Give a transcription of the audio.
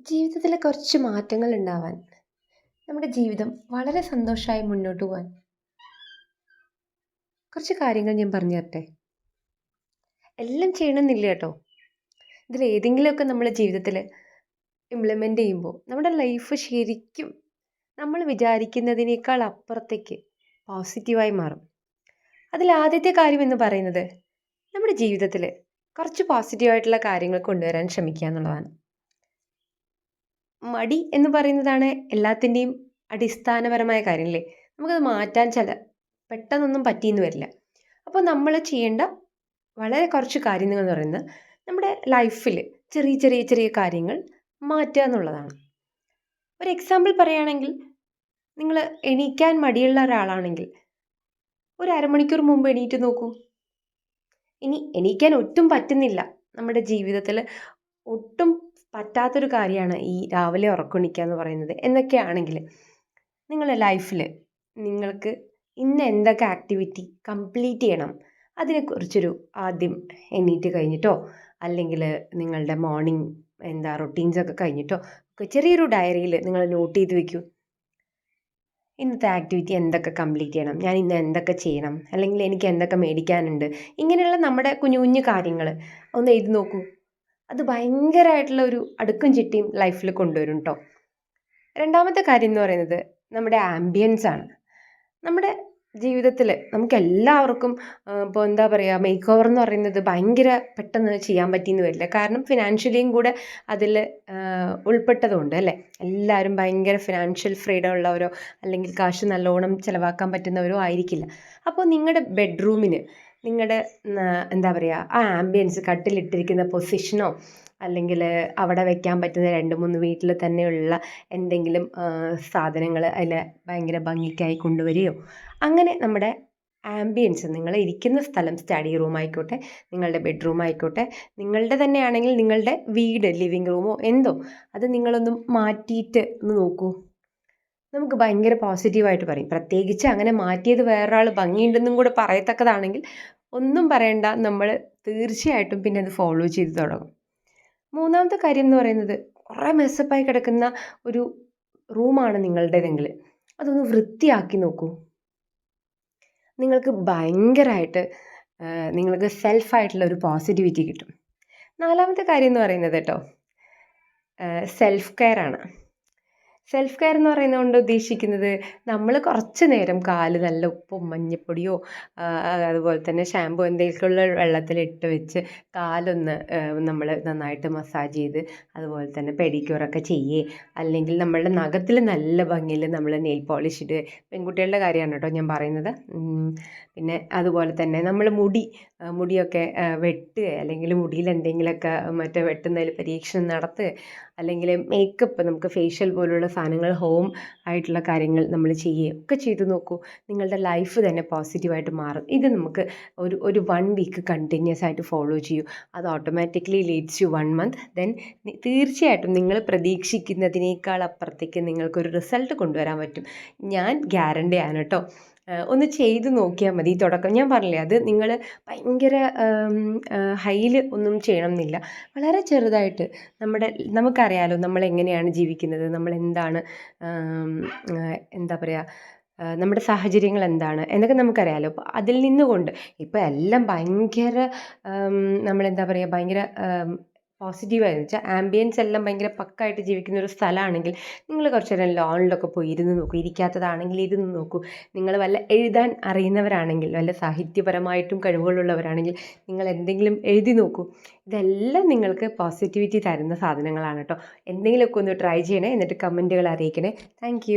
ജീവിതത്തിൽ കുറച്ച് മാറ്റങ്ങൾ ഉണ്ടാവാൻ നമ്മുടെ ജീവിതം വളരെ സന്തോഷമായി മുന്നോട്ട് പോകാൻ കുറച്ച് കാര്യങ്ങൾ ഞാൻ പറഞ്ഞു തരട്ടെ. എല്ലാം ചെയ്യണമെന്നില്ല കേട്ടോ. ഇതിൽ ഏതെങ്കിലുമൊക്കെ നമ്മുടെ ജീവിതത്തിൽ ഇംപ്ലിമെൻ്റ് ചെയ്യുമ്പോൾ നമ്മുടെ ലൈഫ് ശരിക്കും നമ്മൾ വിചാരിക്കുന്നതിനേക്കാൾ അപ്പുറത്തേക്ക് പോസിറ്റീവായി മാറും. അതിൽ ആദ്യത്തെ കാര്യം എന്ന് പറയുന്നത് നമ്മുടെ ജീവിതത്തിൽ കുറച്ച് പോസിറ്റീവായിട്ടുള്ള കാര്യങ്ങൾ കൊണ്ടുവരാൻ ശ്രമിക്കുക എന്നുള്ളതാണ്. മടി എന്ന് പറയുന്നതാണ് എല്ലാത്തിൻ്റെയും അടിസ്ഥാനപരമായ കാര്യം അല്ലേ. നമുക്കത് മാറ്റാൻ പെട്ടെന്നൊന്നും പറ്റിയെന്ന് വരില്ല. അപ്പോൾ നമ്മൾ ചെയ്യേണ്ട വളരെ കുറച്ച് കാര്യങ്ങൾ എന്ന് പറയുന്നത് നമ്മുടെ ലൈഫിൽ ചെറിയ ചെറിയ ചെറിയ കാര്യങ്ങൾ മാറ്റുക എന്നുള്ളതാണ്. ഒരു എക്സാമ്പിൾ പറയുകയാണെങ്കിൽ, നിങ്ങൾ എണീക്കാൻ മടിയുള്ള ഒരാളാണെങ്കിൽ ഒരു അരമണിക്കൂർ മുമ്പ് എണീറ്റ് നോക്കൂ. ഇനി എണീക്കാൻ ഒട്ടും പറ്റുന്നില്ല, നമ്മുടെ ജീവിതത്തിൽ ഒട്ടും പറ്റാത്തൊരു കാര്യമാണ് ഈ രാവിലെ ഉറക്കണിക്കുക എന്ന് പറയുന്നത് എന്നൊക്കെയാണെങ്കിൽ, നിങ്ങളുടെ ലൈഫിൽ നിങ്ങൾക്ക് ഇന്ന് എന്തൊക്കെ ആക്ടിവിറ്റി കംപ്ലീറ്റ് ചെയ്യണം അതിനെക്കുറിച്ചൊരു ആദ്യം എണീറ്റ് കഴിഞ്ഞിട്ടോ അല്ലെങ്കിൽ നിങ്ങളുടെ മോർണിംഗ് റൊട്ടീൻസൊക്കെ കഴിഞ്ഞിട്ടോ ഒക്കെ ചെറിയൊരു ഡയറിയിൽ നിങ്ങൾ നോട്ട് ചെയ്ത് വെക്കൂ. ഇന്നത്തെ ആക്ടിവിറ്റി എന്തൊക്കെ കംപ്ലീറ്റ് ചെയ്യണം, ഞാൻ ഇന്ന് എന്തൊക്കെ ചെയ്യണം, അല്ലെങ്കിൽ എനിക്ക് എന്തൊക്കെ മേടിക്കാനുണ്ട്, ഇങ്ങനെയുള്ള നമ്മുടെ കുഞ്ഞു കുഞ്ഞു കാര്യങ്ങൾ ഒന്ന് എഴുതി നോക്കൂ. അത് ഭയങ്കരമായിട്ടുള്ള ഒരു അടുക്കും ചിട്ടയും ലൈഫിൽ കൊണ്ടുവരും കേട്ടോ. രണ്ടാമത്തെ കാര്യം എന്ന് പറയുന്നത് നമ്മുടെ ആംബിയൻസ് ആണ്. നമ്മുടെ ജീവിതത്തിൽ നമുക്ക് എല്ലാവർക്കും ഇപ്പോൾ എന്താ പറയുക, മേക്ക് ഓവർ എന്ന് പറയുന്നത് ഭയങ്കര പെട്ടെന്ന് ചെയ്യാൻ പറ്റിയെന്ന് വരില്ല. കാരണം ഫിനാൻഷ്യലിയും കൂടെ അതിൽ ഉൾപ്പെട്ടതുകൊണ്ട് അല്ലേ. എല്ലാവരും ഭയങ്കര ഫിനാൻഷ്യൽ ഫ്രീഡം ഉള്ളവരോ അല്ലെങ്കിൽ കാശ് നല്ലോണം ചിലവാക്കാൻ പറ്റുന്നവരോ ആയിരിക്കില്ല. അപ്പോൾ നിങ്ങളുടെ ബെഡ്റൂമിന് നിങ്ങളുടെ എന്താ പറയുക, ആ ആംബിയൻസ്, കട്ടിലിട്ടിരിക്കുന്ന പൊസിഷനോ അല്ലെങ്കിൽ അവിടെ വെക്കാൻ പറ്റുന്ന 2-3 വീട്ടിൽ തന്നെയുള്ള എന്തെങ്കിലും സാധനങ്ങൾ അതിൽ ഭയങ്കര ഭംഗിക്കായി കൊണ്ടുവരികയോ, അങ്ങനെ നമ്മുടെ ആംബിയൻസ്, നിങ്ങൾ ഇരിക്കുന്ന സ്ഥലം, സ്റ്റഡി റൂം ആയിക്കോട്ടെ, നിങ്ങളുടെ ബെഡ്റൂം ആയിക്കോട്ടെ, നിങ്ങളുടെ തന്നെയാണെങ്കിൽ നിങ്ങളുടെ വീട്, ലിവിങ് റൂമോ എന്തോ, അത് നിങ്ങളൊന്നും മാറ്റിയിട്ട് ഒന്ന് നോക്കൂ. നമുക്ക് ഭയങ്കര പോസിറ്റീവായിട്ട് പറയും. പ്രത്യേകിച്ച് അങ്ങനെ മാറ്റിയത് വേറൊരാൾ ഭംഗിയുണ്ടെന്നും കൂടെ പറയത്തക്കതാണെങ്കിൽ ഒന്നും പറയണ്ട, നമ്മൾ തീർച്ചയായിട്ടും പിന്നെ അത് ഫോളോ ചെയ്ത് തുടങ്ങും. മൂന്നാമത്തെ കാര്യം എന്ന് പറയുന്നത്, കുറേ മെസ്സപ്പായി കിടക്കുന്ന ഒരു റൂമാണ് നിങ്ങളുടേതെങ്കിൽ അതൊന്ന് വൃത്തിയാക്കി നോക്കൂ. നിങ്ങൾക്ക് ഭയങ്കരമായിട്ട് നിങ്ങൾക്ക് സെൽഫായിട്ടുള്ള ഒരു പോസിറ്റിവിറ്റി കിട്ടും. നാലാമത്തെ കാര്യം എന്ന് പറയുന്നത് കേട്ടോ, സെൽഫ് കെയർ ആണ്. സെൽഫ് കെയർ എന്ന് പറയുന്നത് കൊണ്ട് ഉദ്ദേശിക്കുന്നത്, നമ്മൾ കുറച്ച് നേരം കാല് നല്ല ഉപ്പും മഞ്ഞപ്പൊടിയോ അതുപോലെ തന്നെ ഷാമ്പു എന്തെങ്കിലുമുള്ള വെള്ളത്തിലിട്ട് വെച്ച് കാലൊന്ന് നമ്മൾ നന്നായിട്ട് മസാജ് ചെയ്ത്, അതുപോലെ തന്നെ പെഡിക്യൂറൊക്കെ ചെയ്യേ, അല്ലെങ്കിൽ നമ്മളുടെ നഖത്തിൽ നല്ല ഭംഗിയിൽ നമ്മൾ നെയിൽ പോളിഷ് ഇടുക. പെൺകുട്ടികളുടെ കാര്യമാണ് കേട്ടോ ഞാൻ പറയുന്നത്. പിന്നെ അതുപോലെ തന്നെ നമ്മൾ മുടിയൊക്കെ വെട്ടുക, അല്ലെങ്കിൽ മുടിയിൽ എന്തെങ്കിലുമൊക്കെ മറ്റേ വെട്ടുന്നതിൽ പരീക്ഷണം നടത്തുക, അല്ലെങ്കിൽ മേക്കപ്പ്, നമുക്ക് ഫേഷ്യൽ പോലുള്ള സാധനങ്ങൾ, ഹോം ആയിട്ടുള്ള കാര്യങ്ങൾ നമ്മൾ ചെയ്യുകയും ഒക്കെ ചെയ്ത് നോക്കൂ. നിങ്ങളുടെ ലൈഫ് തന്നെ പോസിറ്റീവായിട്ട് മാറും. ഇത് നമുക്ക് ഒരു 1 വീക്ക് കണ്ടിന്യൂസ് ആയിട്ട് ഫോളോ ചെയ്യൂ. അത് automatically Leeds U 1 month. Then തീർച്ചയായിട്ടും നിങ്ങൾ പ്രതീക്ഷിക്കുന്നതിനേക്കാൾ അപ്പുറത്തേക്ക് നിങ്ങൾക്കൊരു റിസൾട്ട് കൊണ്ടുവരാൻ പറ്റും. ഞാൻ ഗ്യാരണ്ടി ആണ് കേട്ടോ. ഒന്ന് ചെയ്ത് നോക്കിയാൽ മതി. തുടക്കം ഞാൻ പറഞ്ഞില്ലേ, അത് നിങ്ങൾ ഭയങ്കര ഹൈയിൽ ഒന്നും ചെയ്യണം എന്നില്ല. വളരെ ചെറുതായിട്ട് നമുക്കറിയാലോ നമ്മൾ എങ്ങനെയാണ് ജീവിക്കുന്നത്, നമ്മൾ എന്താണ് എന്താ പറയുക, നമ്മുടെ സാഹചര്യങ്ങൾ എന്താണ് എന്നൊക്കെ നമുക്കറിയാലോ. അപ്പോൾ അതിൽ നിന്നുകൊണ്ട് ഇപ്പോൾ എല്ലാം ഭയങ്കര നമ്മളെന്താ പറയുക, ഭയങ്കര പോസിറ്റീവായെന്ന് വെച്ചാൽ ആംബിയൻസ് എല്ലാം ഭയങ്കര പക്കായിട്ട് ജീവിക്കുന്ന ഒരു സ്ഥലമാണെങ്കിൽ നിങ്ങൾ കുറച്ച് നേരം ലോണിലൊക്കെ പോയി ഇരുന്ന് നോക്കൂ. ഇരിക്കാത്തതാണെങ്കിൽ ഇരുന്ന് നോക്കൂ. നിങ്ങൾ വല്ല എഴുതാൻ അറിയുന്നവരാണെങ്കിൽ, വല്ല സാഹിത്യപരമായിട്ടും കഴിവുകളുള്ളവരാണെങ്കിൽ നിങ്ങൾ എന്തെങ്കിലും എഴുതി നോക്കൂ. ഇതെല്ലാം നിങ്ങൾക്ക് പോസിറ്റിവിറ്റി തരുന്ന സാധനങ്ങളാണ് കേട്ടോ. എന്തെങ്കിലുമൊക്കെ ഒന്ന് ട്രൈ ചെയ്യണേ, എന്നിട്ട് കമൻറ്റുകൾ അറിയിക്കണേ. താങ്ക്